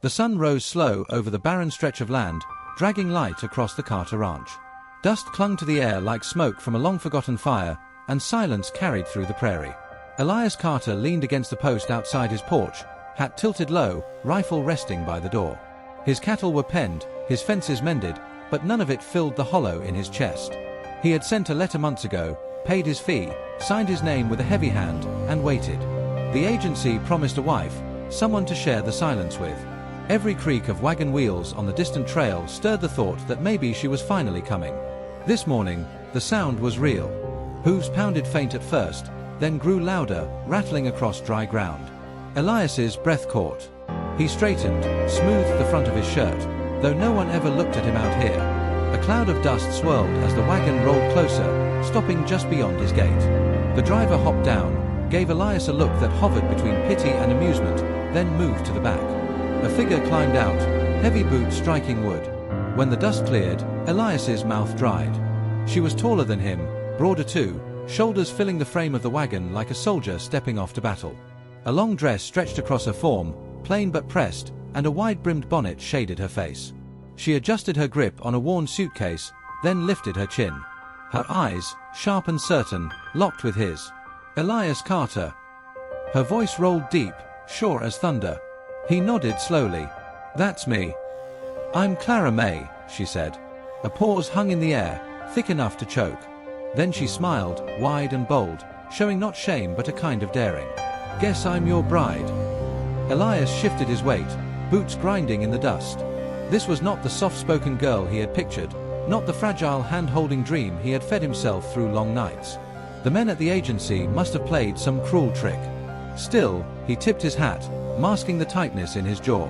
The sun rose slow over the barren stretch of land, dragging light across the Carter ranch. Dust clung to the air like smoke from a long-forgotten fire, and silence carried through the prairie. Elias Carter leaned against the post outside his porch, hat tilted low, rifle resting by the door. His cattle were penned, his fences mended, but none of it filled the hollow in his chest. He had sent a letter months ago, paid his fee, signed his name with a heavy hand, and waited. The agency promised a wife, someone to share the silence with. Every creak of wagon wheels on the distant trail stirred the thought that maybe she was finally coming. This morning, the sound was real. Hooves pounded faint at first, then grew louder, rattling across dry ground. Elias's breath caught. He straightened, smoothed the front of his shirt, though no one ever looked at him out here. A cloud of dust swirled as the wagon rolled closer, stopping just beyond his gate. The driver hopped down, gave Elias a look that hovered between pity and amusement, then moved to the back. A figure climbed out, heavy boots striking wood. When the dust cleared, Elias's mouth dried. She was taller than him, broader too, shoulders filling the frame of the wagon like a soldier stepping off to battle. A long dress stretched across her form, plain but pressed, and a wide-brimmed bonnet shaded her face. She adjusted her grip on a worn suitcase, then lifted her chin. Her eyes, sharp and certain, locked with his. "Elias Carter." Her voice rolled deep, sure as thunder. He nodded slowly. "That's me." "I'm Clara May," she said. A pause hung in the air, thick enough to choke. Then she smiled, wide and bold, showing not shame but a kind of daring. "Guess I'm your bride." Elias shifted his weight, boots grinding in the dust. This was not the soft-spoken girl he had pictured, not the fragile hand-holding dream he had fed himself through long nights. The men at the agency must have played some cruel trick. Still, he tipped his hat, masking the tightness in his jaw.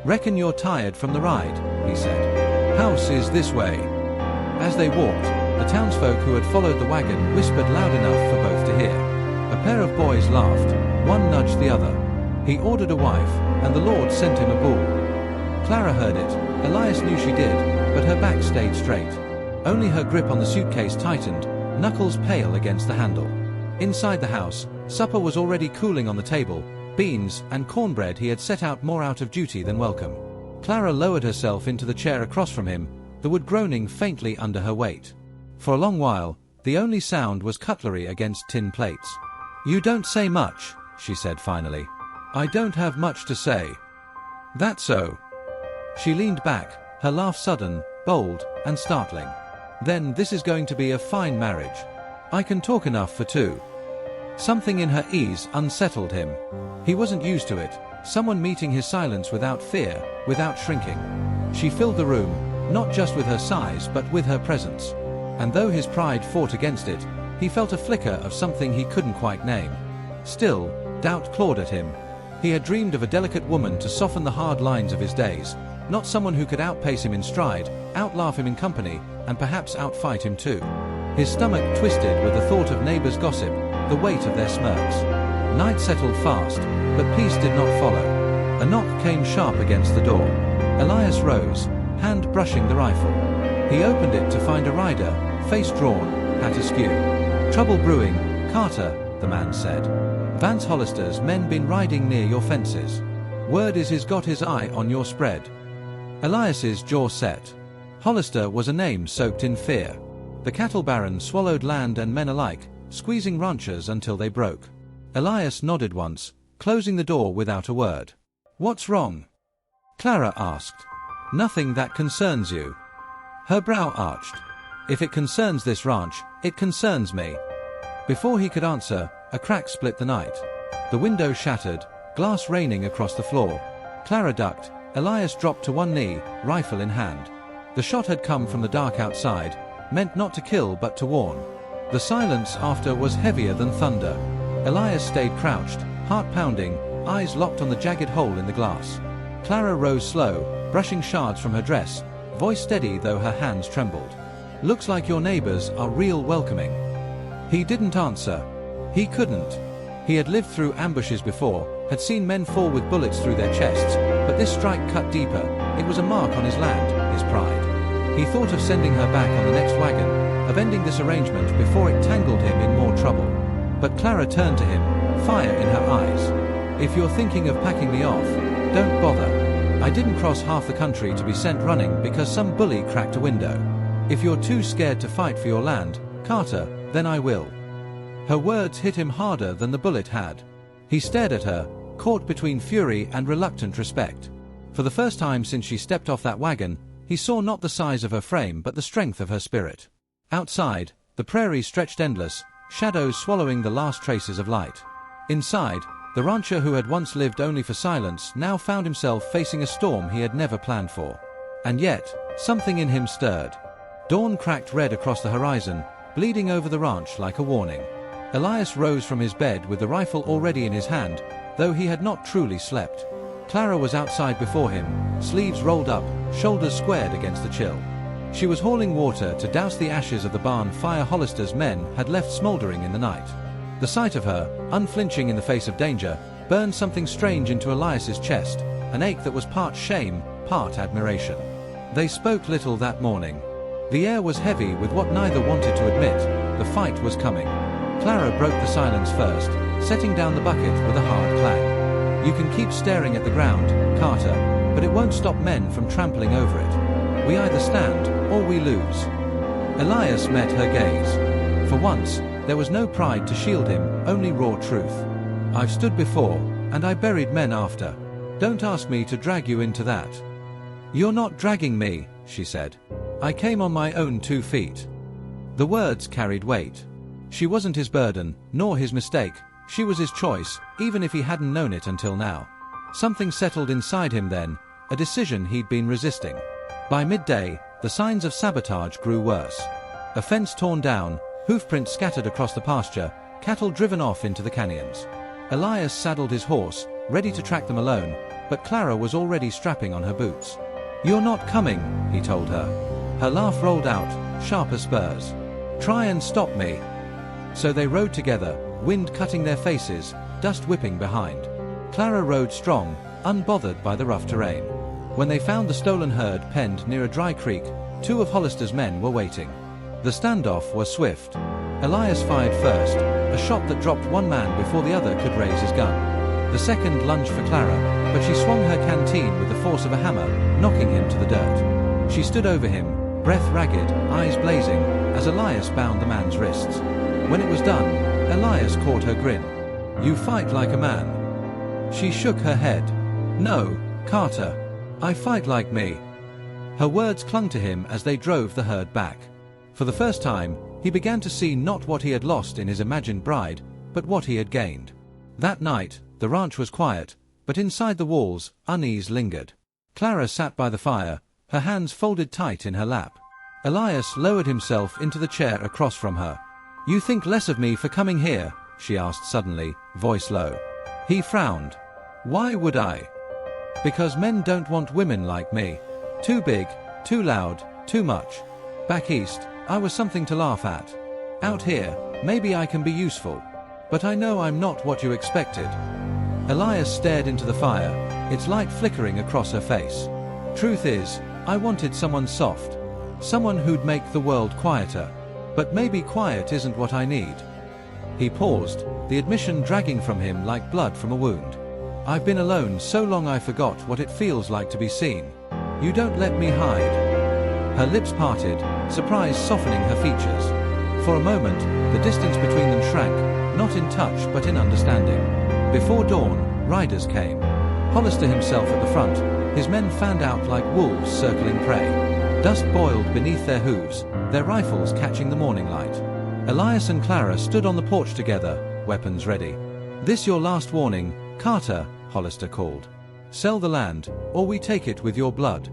"Reckon you're tired from the ride," he said. "House is this way." As they walked, the townsfolk who had followed the wagon whispered loud enough for both to hear. A pair of boys laughed, one nudged the other. He ordered a wife, and the Lord sent him a bull. Clara heard it, Elias knew she did, but her back stayed straight. Only her grip on the suitcase tightened, knuckles pale against the handle. Inside the house, supper was already cooling on the table, beans and cornbread he had set out more out of duty than welcome. Clara lowered herself into the chair across from him, the wood groaning faintly under her weight. For a long while, the only sound was cutlery against tin plates. "You don't say much," she said finally. "I don't have much to say." "That's so." She leaned back, her laugh sudden, bold, and startling. "Then this is going to be a fine marriage. I can talk enough for two." Something in her ease unsettled him. He wasn't used to it, someone meeting his silence without fear, without shrinking. She filled the room, not just with her size but with her presence. And though his pride fought against it, he felt a flicker of something he couldn't quite name. Still, doubt clawed at him. He had dreamed of a delicate woman to soften the hard lines of his days, not someone who could outpace him in stride, outlaugh him in company, and perhaps outfight him too. His stomach twisted with the thought of neighbors' gossip, the weight of their smirks. Night settled fast, but peace did not follow. A knock came sharp against the door. Elias rose, hand brushing the rifle. He opened it to find a rider, face drawn, hat askew. "Trouble brewing, Carter," the man said. "Vance Hollister's men been riding near your fences. Word is he's got his eye on your spread." Elias's jaw set. Hollister was a name soaked in fear. The cattle baron swallowed land and men alike, squeezing ranchers until they broke. Elias nodded once, closing the door without a word. "What's wrong?" Clara asked. "Nothing that concerns you." Her brow arched. "If it concerns this ranch, it concerns me." Before he could answer, a crack split the night. The window shattered, glass raining across the floor. Clara ducked, Elias dropped to one knee, rifle in hand. The shot had come from the dark outside, meant not to kill but to warn. The silence after was heavier than thunder. Elias stayed crouched, heart pounding, eyes locked on the jagged hole in the glass. Clara rose slow, brushing shards from her dress, voice steady though her hands trembled. "Looks like your neighbors are real welcoming." He didn't answer. He couldn't. He had lived through ambushes before, had seen men fall with bullets through their chests, but this strike cut deeper. It was a mark on his land, his pride. He thought of sending her back on the next wagon, of ending this arrangement before it tangled him in more trouble. But Clara turned to him, fire in her eyes. "If you're thinking of packing me off, don't bother." I didn't cross half the country to be sent running because some bully cracked a window. If you're too scared to fight for your land, Carter, then I will." Her words hit him harder than the bullet had. He stared at her, caught between fury and reluctant respect. For the first time since she stepped off that wagon, he saw not the size of her frame but the strength of her spirit. Outside, the prairie stretched endless, shadows swallowing the last traces of light. Inside, the rancher who had once lived only for silence now found himself facing a storm he had never planned for. And yet, something in him stirred. Dawn cracked red across the horizon, bleeding over the ranch like a warning. Elias rose from his bed with the rifle already in his hand, though he had not truly slept. Clara was outside before him, sleeves rolled up, shoulders squared against the chill. She was hauling water to douse the ashes of the barn fire Hollister's men had left smoldering in the night. The sight of her, unflinching in the face of danger, burned something strange into Elias's chest, an ache that was part shame, part admiration. They spoke little that morning. The air was heavy with what neither wanted to admit: the fight was coming. Clara broke the silence first, setting down the bucket with a hard clang. "You can keep staring at the ground, Carter, but it won't stop men from trampling over it. We either stand, or we lose." Elias met her gaze. For once, there was no pride to shield him, only raw truth. "I've stood before, and I buried men after. Don't ask me to drag you into that." "You're not dragging me," she said. "I came on my own 2 feet." The words carried weight. She wasn't his burden, nor his mistake. She was his choice, even if he hadn't known it until now. Something settled inside him then, a decision he'd been resisting. By midday, the signs of sabotage grew worse. A fence torn down, hoofprints scattered across the pasture, cattle driven off into the canyons. Elias saddled his horse, ready to track them alone, but Clara was already strapping on her boots. "You're not coming," he told her. Her laugh rolled out, sharp as spurs. "Try and stop me." So they rode together, wind cutting their faces, dust whipping behind. Clara rode strong, unbothered by the rough terrain. When they found the stolen herd penned near a dry creek, 2 of Hollister's men were waiting. The standoff was swift. Elias fired first, a shot that dropped one man before the other could raise his gun. The second lunged for Clara, but she swung her canteen with the force of a hammer, knocking him to the dirt. She stood over him, breath ragged, eyes blazing, as Elias bound the man's wrists. When it was done, Elias caught her grin. "You fight like a man." She shook her head. "No, Carter. I fight like me." Her words clung to him as they drove the herd back. For the first time, he began to see not what he had lost in his imagined bride, but what he had gained. That night, the ranch was quiet, but inside the walls, unease lingered. Clara sat by the fire, her hands folded tight in her lap. Elias lowered himself into the chair across from her. "You think less of me for coming here?" she asked suddenly, voice low. He frowned. "Why would I?" "Because men don't want women like me. Too big, too loud, too much. Back east, I was something to laugh at. Out here, maybe I can be useful. But I know I'm not what you expected." Elias stared into the fire, its light flickering across her face. "Truth is, I wanted someone soft. Someone who'd make the world quieter. But maybe quiet isn't what I need." He paused, the admission dragging from him like blood from a wound. "I've been alone so long I forgot what it feels like to be seen. You don't let me hide." Her lips parted, surprise softening her features. For a moment, the distance between them shrank, not in touch but in understanding. Before dawn, riders came. Hollister himself at the front, his men fanned out like wolves circling prey. Dust boiled beneath their hooves, their rifles catching the morning light. Elias and Clara stood on the porch together, weapons ready. "This your last warning, Carter," Hollister called. "Sell the land, or we take it with your blood."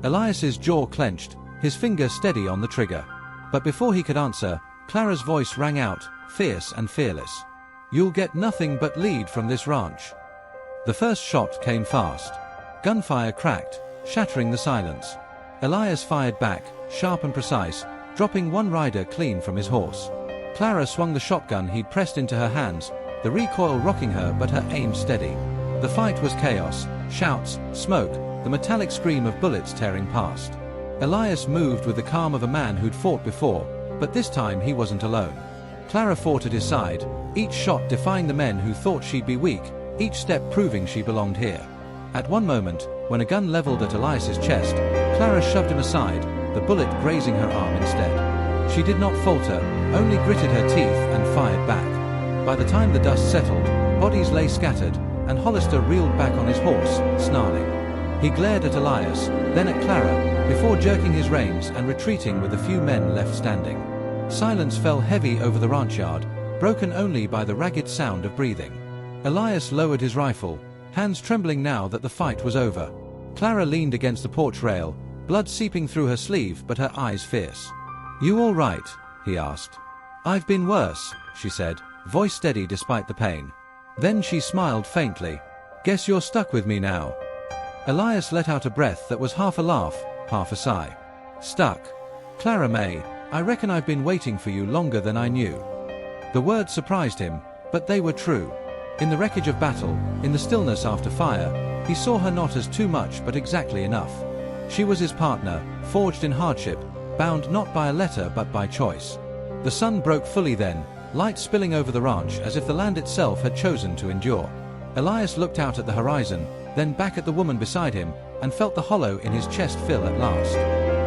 Elias's jaw clenched, his finger steady on the trigger. But before he could answer, Clara's voice rang out, fierce and fearless. "You'll get nothing but lead from this ranch." The first shot came fast. Gunfire cracked, shattering the silence. Elias fired back, sharp and precise, dropping one rider clean from his horse. Clara swung the shotgun he'd pressed into her hands, the recoil rocking her but her aim steady. The fight was chaos, shouts, smoke, the metallic scream of bullets tearing past. Elias moved with the calm of a man who'd fought before, but this time he wasn't alone. Clara fought at his side, each shot defying the men who thought she'd be weak, each step proving she belonged here. At one moment, when a gun leveled at Elias's chest, Clara shoved him aside, the bullet grazing her arm instead. She did not falter, only gritted her teeth and fired back. By the time the dust settled, bodies lay scattered, and Hollister reeled back on his horse, snarling. He glared at Elias, then at Clara, before jerking his reins and retreating with the few men left standing. Silence fell heavy over the ranch yard, broken only by the ragged sound of breathing. Elias lowered his rifle, hands trembling now that the fight was over. Clara leaned against the porch rail, blood seeping through her sleeve but her eyes fierce. "You all right?" he asked. "I've been worse," she said, voice steady despite the pain. Then she smiled faintly. "Guess you're stuck with me now." Elias let out a breath that was half a laugh, half a sigh. "Stuck? Clara May, I reckon I've been waiting for you longer than I knew." The words surprised him, but they were true. In the wreckage of battle, in the stillness after fire, he saw her not as too much but exactly enough. She was his partner, forged in hardship, bound not by a letter but by choice. The sun broke fully then, light spilling over the ranch as if the land itself had chosen to endure. Elias looked out at the horizon, then back at the woman beside him, and felt the hollow in his chest fill at last.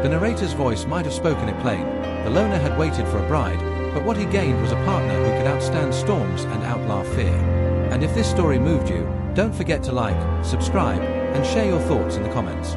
The narrator's voice might have spoken it plain. The loner had waited for a bride, but what he gained was a partner who could outstand storms and outlaugh fear. And if this story moved you, don't forget to like, subscribe, and share your thoughts in the comments.